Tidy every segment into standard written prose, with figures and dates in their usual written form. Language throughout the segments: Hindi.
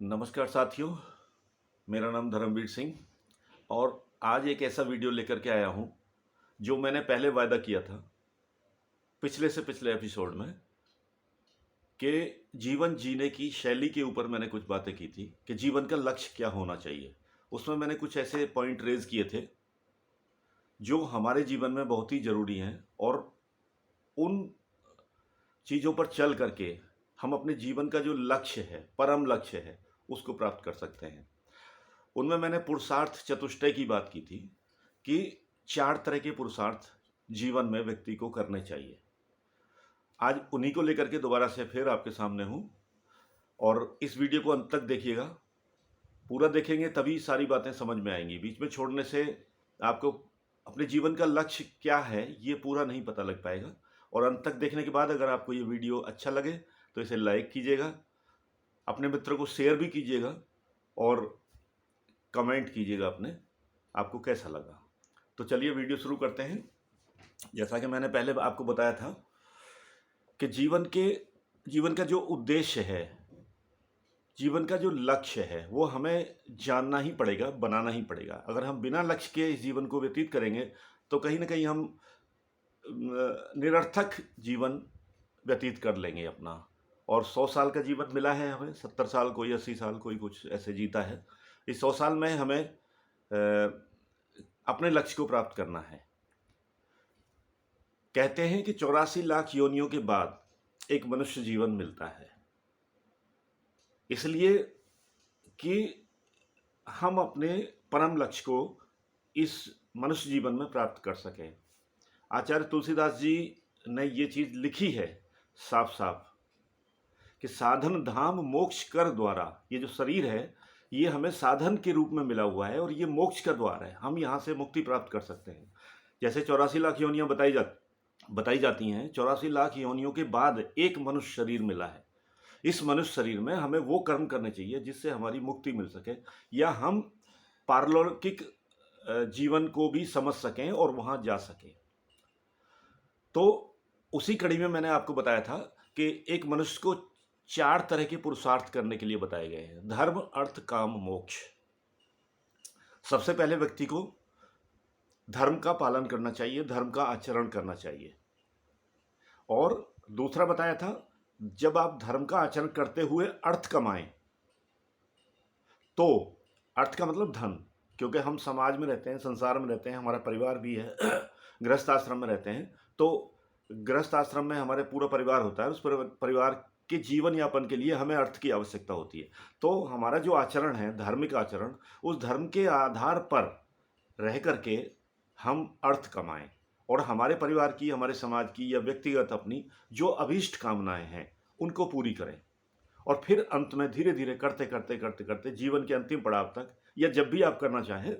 नमस्कार साथियों, मेरा नाम धर्मवीर सिंह और आज एक ऐसा वीडियो लेकर के आया हूं जो मैंने पहले वायदा किया था पिछले से पिछले एपिसोड में कि जीवन जीने की शैली के ऊपर मैंने कुछ बातें की थी कि जीवन का लक्ष्य क्या होना चाहिए। उसमें मैंने कुछ ऐसे पॉइंट रेज किए थे जो हमारे जीवन में बहुत ही ज़रूरी हैं और उन चीज़ों पर चल करके हम अपने जीवन का जो लक्ष्य है, परम लक्ष्य है, उसको प्राप्त कर सकते हैं। उनमें मैंने पुरुषार्थ चतुष्टय की बात की थी कि 4 तरह के पुरुषार्थ जीवन में व्यक्ति को करने चाहिए। आज उन्हीं को लेकर के दोबारा से फिर आपके सामने हूँ और इस वीडियो को अंत तक देखिएगा। पूरा देखेंगे तभी सारी बातें समझ में आएंगी। बीच में छोड़ने से आपको अपने जीवन का लक्ष्य क्या है ये पूरा नहीं पता लग पाएगा। और अंत तक देखने के बाद अगर आपको ये वीडियो अच्छा लगे तो इसे लाइक कीजिएगा, अपने मित्रों को शेयर भी कीजिएगा और कमेंट कीजिएगा अपने आपको कैसा लगा। तो चलिए वीडियो शुरू करते हैं। जैसा कि मैंने पहले आपको बताया था कि जीवन का जो उद्देश्य है, जीवन का जो लक्ष्य है, वो हमें जानना ही पड़ेगा, बनाना ही पड़ेगा। अगर हम बिना लक्ष्य के इस जीवन को व्यतीत करेंगे तो कहीं ना कहीं हम निरर्थक जीवन व्यतीत कर लेंगे अपना। और 100 साल का जीवन मिला है हमें, 70 साल, कोई 80 साल, कोई कुछ ऐसे जीता है। इस 100 साल में हमें अपने लक्ष्य को प्राप्त करना है। कहते हैं कि 84 लाख योनियों के बाद एक मनुष्य जीवन मिलता है, इसलिए कि हम अपने परम लक्ष्य को इस मनुष्य जीवन में प्राप्त कर सकें। आचार्य तुलसीदास जी ने ये चीज़ लिखी है साफ साफ कि साधन धाम मोक्ष कर द्वारा। ये जो शरीर है ये हमें साधन के रूप में मिला हुआ है और ये मोक्ष का द्वार है। हम यहाँ से मुक्ति प्राप्त कर सकते हैं। जैसे 84 लाख योनियाँ बताई जाती हैं, 84 लाख योनियों के बाद एक मनुष्य शरीर मिला है। इस मनुष्य शरीर में हमें वो कर्म करने चाहिए जिससे हमारी मुक्ति मिल सके या हम पारलौकिक जीवन को भी समझ सकें और वहाँ जा सकें। तो उसी कड़ी में मैंने आपको बताया था कि एक मनुष्य को 4 तरह के पुरुषार्थ करने के लिए बताए गए हैं: धर्म, अर्थ, काम, मोक्ष। सबसे पहले व्यक्ति को धर्म का पालन करना चाहिए, धर्म का आचरण करना चाहिए। और दूसरा बताया था, जब आप धर्म का आचरण करते हुए अर्थ कमाएं, तो अर्थ का मतलब धन, क्योंकि हम समाज में रहते हैं, संसार में रहते हैं, हमारा परिवार भी है, गृहस्थ आश्रम में रहते हैं। तो गृहस्थ आश्रम में हमारे पूरा परिवार होता है। उस परिवार के जीवन यापन के लिए हमें अर्थ की आवश्यकता होती है। तो हमारा जो आचरण है, धार्मिक आचरण, उस धर्म के आधार पर रह करके हम अर्थ कमाएं और हमारे परिवार की, हमारे समाज की या व्यक्तिगत अपनी जो अभीष्ट कामनाएं हैं उनको पूरी करें। और फिर अंत में धीरे धीरे करते करते करते करते जीवन के अंतिम पड़ाव तक या जब भी आप करना चाहें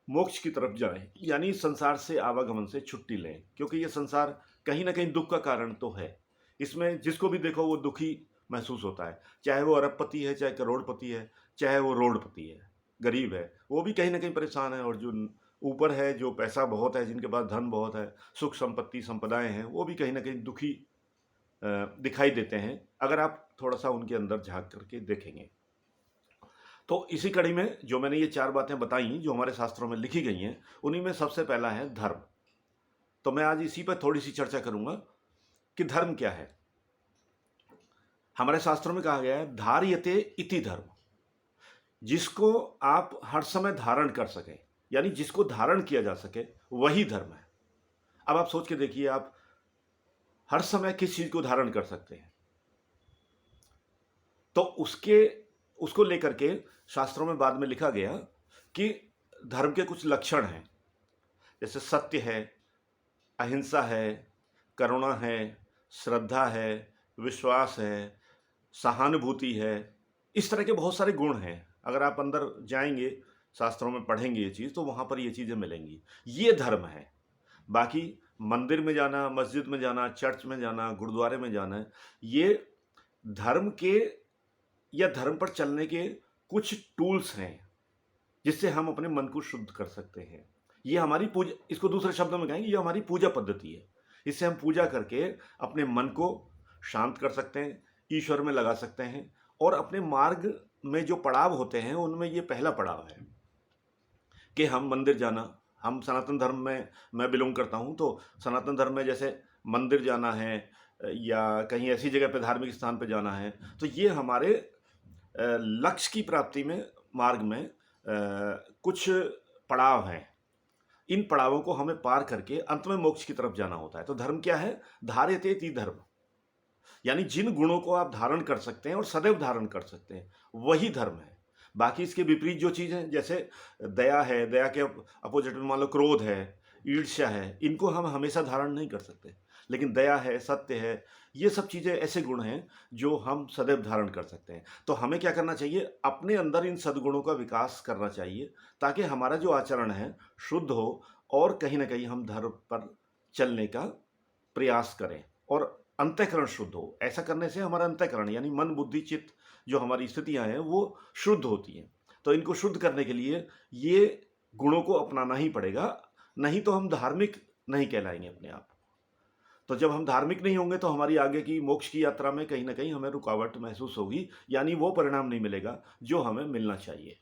मोक्ष की तरफ जाएं, यानी संसार से आवागमन से छुट्टी लें। क्योंकि ये संसार कहीं ना कहीं दुख का कारण तो है। इसमें जिसको भी देखो वो दुखी महसूस होता है, चाहे वो अरबपति है, चाहे करोड़पति है, चाहे वो रोडपति है, गरीब है, वो भी कहीं ना कहीं परेशान है। और जो ऊपर है, जो पैसा बहुत है, जिनके पास धन बहुत है, सुख संपत्ति संपदाएं हैं, वो भी कहीं ना कहीं दुखी दिखाई देते हैं अगर आप थोड़ा सा उनके अंदर झांक करके देखेंगे। तो इसी कड़ी में जो मैंने ये 4 बातें बताई जो हमारे शास्त्रों में लिखी गई हैं, उन्हीं में सबसे पहला है धर्म। तो मैं आज इसी पर थोड़ी सी चर्चा करूंगा कि धर्म क्या है। हमारे शास्त्रों में कहा गया है धार्यते इति धर्म, जिसको आप हर समय धारण कर सकें, यानी जिसको धारण किया जा सके वही धर्म है। अब आप सोच के देखिए, आप हर समय किस चीज को धारण कर सकते हैं, तो उसको लेकर के शास्त्रों में बाद में लिखा गया कि धर्म के कुछ लक्षण हैं, जैसे सत्य है, अहिंसा है, करुणा है, श्रद्धा है, विश्वास है, सहानुभूति है। इस तरह के बहुत सारे गुण हैं। अगर आप अंदर जाएंगे, शास्त्रों में पढ़ेंगे ये चीज़, तो वहाँ पर ये चीज़ें मिलेंगी। ये धर्म है। बाकी मंदिर में जाना, मस्जिद में जाना, चर्च में जाना, गुरुद्वारे में जाना, ये धर्म के या धर्म पर चलने के कुछ टूल्स हैं जिससे हम अपने मन को शुद्ध कर सकते हैं। ये हमारी पूजा, इसको दूसरे शब्दों में कहेंगे, ये हमारी पूजा पद्धति है। इससे हम पूजा करके अपने मन को शांत कर सकते हैं, ईश्वर में लगा सकते हैं। और अपने मार्ग में जो पड़ाव होते हैं उनमें ये पहला पड़ाव है कि हम मंदिर जाना। हम सनातन धर्म में मैं बिलोंग करता हूँ, तो सनातन धर्म में जैसे मंदिर जाना है या कहीं ऐसी जगह पे धार्मिक स्थान पे जाना है, तो ये हमारे लक्ष्य की प्राप्ति में मार्ग में कुछ पड़ाव हैं। इन पड़ावों को हमें पार करके अंत में मोक्ष की तरफ जाना होता है। तो धर्म क्या है? धार्यते इति धर्म, यानी जिन गुणों को आप धारण कर सकते हैं और सदैव धारण कर सकते हैं वही धर्म है। बाकी इसके विपरीत जो चीज़ है, जैसे दया है, दया के अपोजिट में मान लो क्रोध है, ईर्ष्या है, इनको हम हमेशा धारण नहीं कर सकते। लेकिन दया है, सत्य है, ये सब चीज़ें ऐसे गुण हैं जो हम सदैव धारण कर सकते हैं। तो हमें क्या करना चाहिए? अपने अंदर इन सद्गुणों का विकास करना चाहिए, ताकि हमारा जो आचरण है शुद्ध हो और कहीं ना कहीं हम धर्म पर चलने का प्रयास करें और अंतःकरण शुद्ध हो। ऐसा करने से हमारा अंतःकरण यानी मन, बुद्धि, चित्त, जो हमारी स्थितियां हैं वो शुद्ध होती हैं। तो इनको शुद्ध करने के लिए ये गुणों को अपनाना ही पड़ेगा, नहीं तो हम धार्मिक नहीं कहलाएंगे अपने आप। तो जब हम धार्मिक नहीं होंगे तो हमारी आगे की मोक्ष की यात्रा में कहीं ना कहीं हमें रुकावट महसूस होगी, यानी वो परिणाम नहीं मिलेगा जो हमें मिलना चाहिए।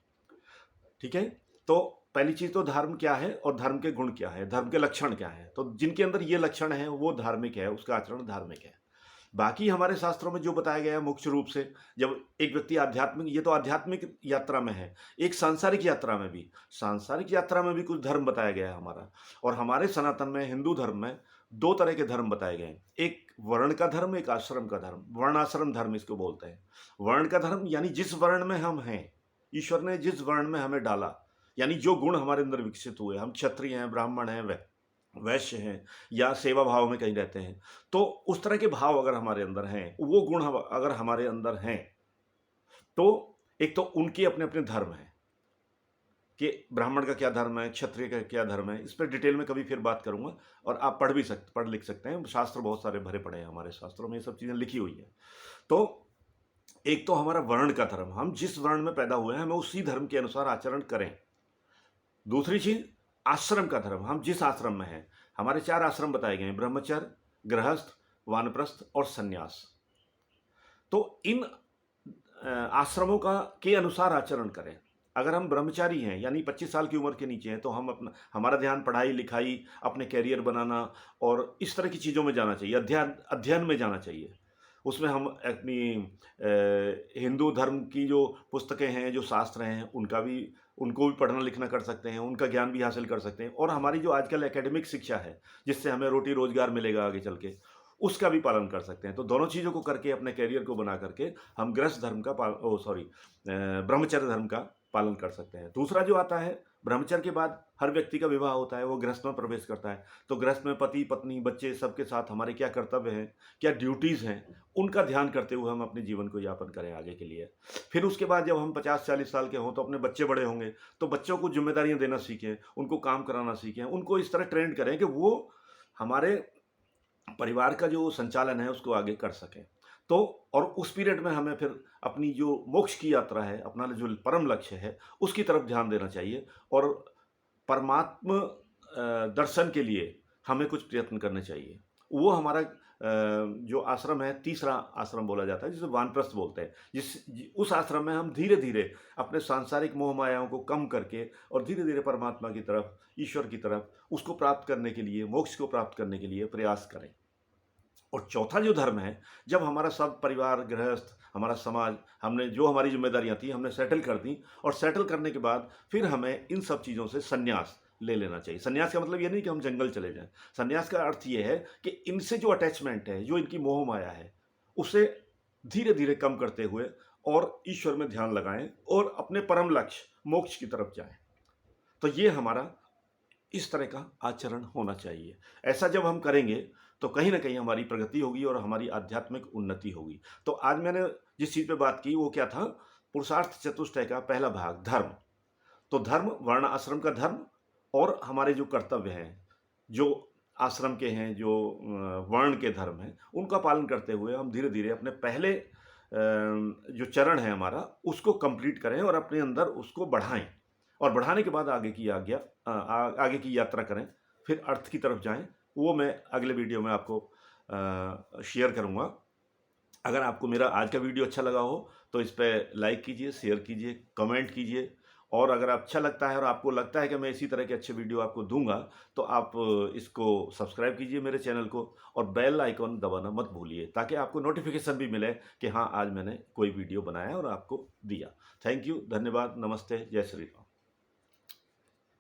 ठीक है? तो पहली चीज तो धर्म क्या है और धर्म के गुण क्या है, धर्म के लक्षण क्या है। तो जिनके अंदर ये लक्षण है वो धार्मिक है, उसका आचरण धार्मिक है। बाकी हमारे शास्त्रों में जो बताया गया है मुख्य रूप से, जब एक व्यक्ति आध्यात्मिक, ये तो आध्यात्मिक यात्रा में है, एक सांसारिक यात्रा में भी, सांसारिक यात्रा में भी कुछ धर्म बताया गया है हमारा। और हमारे सनातन में, हिंदू धर्म में दो तरह के धर्म बताए गए हैं, एक वर्ण का धर्म, एक आश्रम का धर्म। वर्णाश्रम धर्म इसको बोलते हैं। वर्ण का धर्म यानी जिस वर्ण में हम हैं, ईश्वर ने जिस वर्ण में हमें डाला, यानी जो गुण हमारे अंदर विकसित हुए, हम क्षत्रिय हैं, ब्राह्मण हैं, वैश्य हैं या सेवा भाव में कहीं रहते हैं, तो उस तरह के भाव अगर हमारे अंदर हैं, वो गुण अगर हमारे अंदर हैं, तो एक तो उनके अपने अपने धर्म हैं कि ब्राह्मण का क्या धर्म है, क्षत्रिय का क्या धर्म है। इस पर डिटेल में कभी फिर बात करूंगा, और आप पढ़ लिख सकते हैं, शास्त्र बहुत सारे भरे पड़े हैं हमारे शास्त्रों में, ये सब चीज़ें लिखी हुई है। तो एक तो हमारा वर्ण का धर्म, हम जिस वर्ण में पैदा हुए हैं हमें उसी धर्म के अनुसार आचरण करें। दूसरी चीज आश्रम का धर्म, हम जिस आश्रम में हैं, हमारे 4 आश्रम बताए गए हैं, ब्रह्मचर्य, गृहस्थ, वानप्रस्थ और सन्यास। तो इन आश्रमों का के अनुसार आचरण करें। अगर हम ब्रह्मचारी हैं यानी 25 साल की उम्र के नीचे हैं, तो हम हमारा ध्यान पढ़ाई लिखाई, अपने कैरियर बनाना और इस तरह की चीज़ों में जाना चाहिए, अध्ययन में जाना चाहिए। उसमें हम अपनी हिंदू धर्म की जो पुस्तकें हैं, जो शास्त्र हैं, उनको भी पढ़ना लिखना कर सकते हैं, उनका ज्ञान भी हासिल कर सकते हैं। और हमारी जो आजकल एकेडमिक शिक्षा है, जिससे हमें रोटी रोजगार मिलेगा आगे चल के, उसका भी पालन कर सकते हैं। तो दोनों चीज़ों को करके अपने कैरियर को बना करके हम गृहस्थ धर्म का ब्रह्मचर्य धर्म का पालन कर सकते हैं। दूसरा जो आता है, ब्रह्मचर्य के बाद हर व्यक्ति का विवाह होता है, वो गृहस्थ में प्रवेश करता है। तो गृहस्थ में पति पत्नी बच्चे सबके साथ हमारे क्या कर्तव्य हैं, क्या ड्यूटीज़ हैं, उनका ध्यान करते हुए हम अपने जीवन को यापन करें आगे के लिए। फिर उसके बाद जब हम 50-40 साल के हों, तो अपने बच्चे बड़े होंगे, तो बच्चों को जिम्मेदारियां देना सीखें, उनको काम कराना सीखें, उनको इस तरह ट्रेंड करें कि वो हमारे परिवार का जो संचालन है उसको आगे कर सकें। तो और उस पीरियड में हमें फिर अपनी जो मोक्ष की यात्रा है, अपना जो परम लक्ष्य है, उसकी तरफ ध्यान देना चाहिए। और परमात्म दर्शन के लिए हमें कुछ प्रयत्न करने चाहिए। वो हमारा जो आश्रम है, तीसरा आश्रम बोला जाता है, जिसे वानप्रस्थ बोलते हैं। उस आश्रम में हम धीरे धीरे अपने सांसारिक मोह मायाओं को कम करके और धीरे धीरे परमात्मा की तरफ, ईश्वर की तरफ, उसको प्राप्त करने के लिए, मोक्ष को प्राप्त करने के लिए प्रयास करें। और चौथा जो धर्म है, जब हमारा सब परिवार, गृहस्थ, हमारा समाज, हमने जो हमारी जिम्मेदारियां थी हमने सेटल कर दी, और सेटल करने के बाद फिर हमें इन सब चीज़ों से संन्यास ले लेना चाहिए। संन्यास का मतलब ये नहीं कि हम जंगल चले जाएं। संन्यास का अर्थ ये है कि इनसे जो अटैचमेंट है, जो इनकी मोह माया है, उसे धीरे धीरे कम करते हुए और ईश्वर में ध्यान लगाएं और अपने परम लक्ष्य मोक्ष की तरफ जाएं। तो ये हमारा इस तरह का आचरण होना चाहिए। ऐसा जब हम करेंगे तो कहीं ना कहीं हमारी प्रगति होगी और हमारी आध्यात्मिक उन्नति होगी। तो आज मैंने जिस चीज़ पे बात की वो क्या था? पुरुषार्थ चतुष्टय का पहला भाग, धर्म। तो धर्म, वर्ण आश्रम का धर्म, और हमारे जो कर्तव्य हैं, जो आश्रम के हैं, जो वर्ण के धर्म हैं, उनका पालन करते हुए हम धीरे धीरे अपने पहले जो चरण है हमारा, उसको कंप्लीट करें और अपने अंदर उसको बढ़ाएं। और बढ़ाने के बाद आगे की यात्रा करें, फिर अर्थ की तरफ जाएं। वो मैं अगले वीडियो में आपको शेयर करूंगा। अगर आपको मेरा आज का वीडियो अच्छा लगा हो तो इस पर लाइक कीजिए, शेयर कीजिए, कमेंट कीजिए। और अगर अच्छा लगता है और आपको लगता है कि मैं इसी तरह के अच्छे वीडियो आपको दूंगा तो आप इसको सब्सक्राइब कीजिए मेरे चैनल को, और बेल आइकॉन दबाना मत भूलिए ताकि आपको नोटिफिकेशन भी मिले कि हाँ आज मैंने कोई वीडियो बनाया और आपको दिया। थैंक यू, धन्यवाद, नमस्ते, जय श्री राम।